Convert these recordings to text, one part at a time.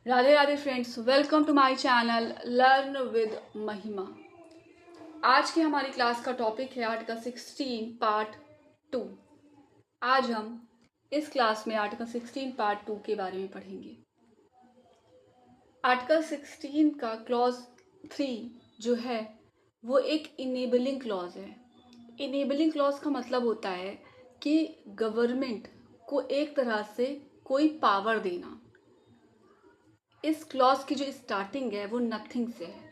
Radhe Radhe friends, welcome to my channel learn with Mahima. आज की हमारी क्लास का टॉपिक है आर्टिकल 16 पार्ट 2। आज हम इस क्लास में आर्टिकल 16 पार्ट 2 के बारे में पढ़ेंगे। आर्टिकल 16 का क्लॉज 3 जो है वो एक इनेबलिंग क्लॉज है। इनेबलिंग क्लॉज का मतलब होता है कि गवर्नमेंट को एक तरह से कोई पावर देना। इस क्लॉज की जो स्टार्टिंग है वो नथिंग से है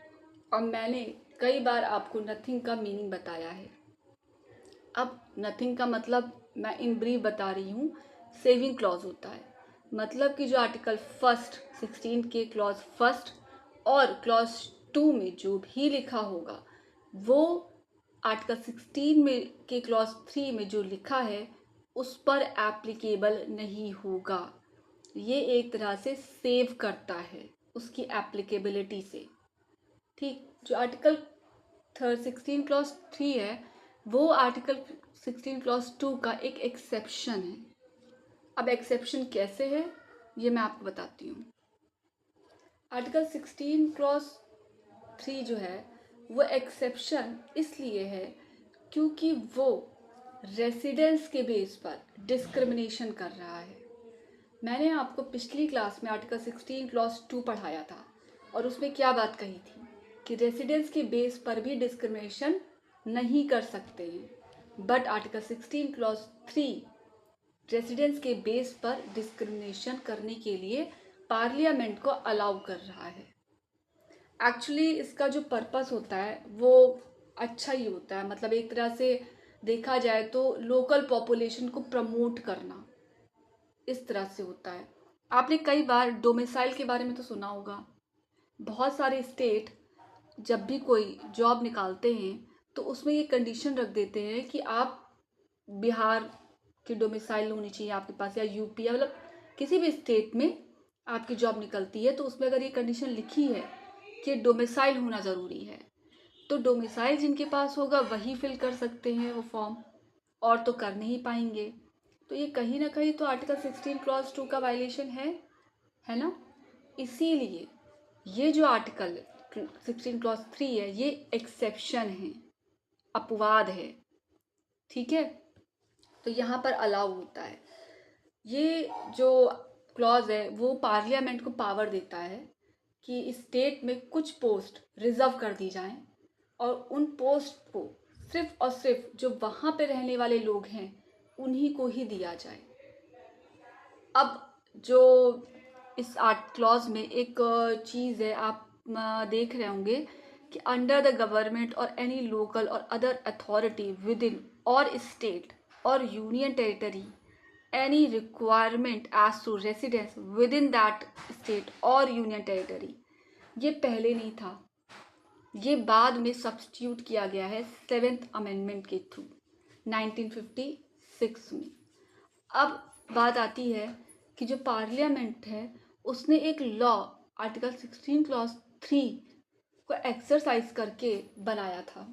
और मैंने कई बार आपको नथिंग का मीनिंग बताया है। अब नथिंग का मतलब मैं इन ब्रीफ बता रही हूँ। सेविंग क्लॉज होता है, मतलब कि जो आर्टिकल फर्स्ट 16 के क्लॉज फर्स्ट और क्लॉज 2 में जो भी लिखा होगा वो आर्टिकल 16 में के क्लॉज 3 में जो लिखा है उस पर एप्लीकेबल नहीं होगा। ये एक तरह से सेव करता है उसकी एप्लीकेबिलिटी से। ठीक, जो आर्टिकल 16 क्लॉज 3 है वो आर्टिकल 16 क्लॉज 2 का एक एक्सेप्शन है। अब एक्सेप्शन कैसे है ये मैं आपको बताती हूँ। आर्टिकल 16 क्लॉज 3 जो है वो एक्सेप्शन इसलिए है क्योंकि वो रेसिडेंस के बेस पर डिस्क्रिमिनेशन कर रहा है। मैंने आपको पिछली क्लास में आर्टिकल 16 क्लॉज 2 पढ़ाया था और उसमें क्या बात कही थी कि रेसिडेंस के बेस पर भी डिस्क्रिमिनेशन नहीं कर सकते हैं, बट आर्टिकल 16 क्लॉज 3 रेसिडेंस के बेस पर डिस्क्रिमिनेशन करने के लिए पार्लियामेंट को अलाउ कर रहा है। एक्चुअली इसका जो पर्पस होता है वो अच्छा ही होता है, मतलब एक तरह से देखा जाए तो लोकल पॉपुलेशन को प्रमोट करना इस तरह से होता है। आपने कई बार डोमिसाइल के बारे में तो सुना होगा। बहुत सारे स्टेट जब भी कोई जॉब निकालते हैं तो उसमें ये कंडीशन रख देते हैं कि आप बिहार की डोमिसाइल होनी चाहिए आपके पास, या यूपी, या मतलब किसी भी स्टेट में आपकी जॉब निकलती है तो उसमें अगर ये कंडीशन लिखी है कि डोमिसाइल होना ज़रूरी है तो डोमिसाइल जिनके पास होगा वही फिल कर सकते हैं वो फॉर्म, और तो कर नहीं पाएंगे। तो ये कहीं ना कहीं तो आर्टिकल 16 क्लॉज 2 का वायलेशन है ना। इसीलिए ये जो आर्टिकल 16 क्लॉज 3 है ये एक्सेप्शन है, अपवाद है। ठीक है, तो यहाँ पर अलाउ होता है। ये जो क्लॉज है वो पार्लियामेंट को पावर देता है कि स्टेट में कुछ पोस्ट रिजर्व कर दी जाएं और उन पोस्ट को सिर्फ और सिर्फ जो वहाँ पे रहने वाले लोग हैं उन्हीं को ही दिया जाए। अब जो इस आर्ट क्लॉज में एक चीज़ है, आप देख रहे होंगे कि under the government or any local or other authority within or state or union territory any requirement as to residence within that state or union territory. ये पहले नहीं था, ये बाद में सब्स्टिट्यूट किया गया है 7th अमेंडमेंट के थ्रू 1956 में। अब बात आती है कि जो पार्लियामेंट है उसने एक लॉ आर्टिकल 16 क्लॉज 3 को एक्सरसाइज करके बनाया था।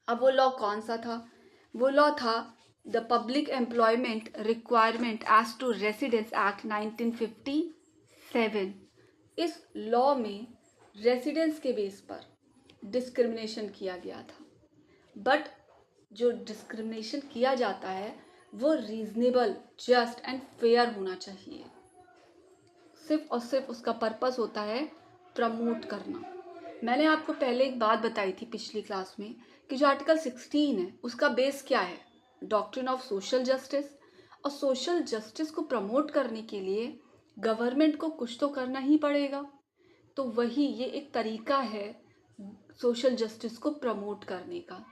अब वो लॉ कौन सा था? वो लॉ था the public employment requirement as to residence act 1957। इस लॉ में रेसिडेंस के बेस पर डिस्क्रिमिनेशन किया गया था, बट जो डिस्क्रिमिनेशन किया जाता है वो रीजनेबल, जस्ट एंड फेयर होना चाहिए। सिर्फ और सिर्फ उसका पर्पस होता है प्रमोट करना। मैंने आपको पहले एक बात बताई थी पिछली क्लास में कि जो आर्टिकल 16 है उसका बेस क्या है? Doctrine of social justice. और सोशल जस्टिस को प्रमोट करने के लिए गवर्नमेंट को कुछ तो करना ही पड़ेगा, तो वही ये एक तरीका है सोशल जस्टिस को प्रमोट करने का।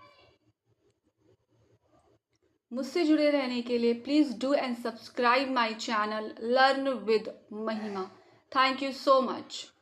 मुझसे जुड़े रहने के लिए please do and subscribe my channel learn with Mahima. Thank you so much.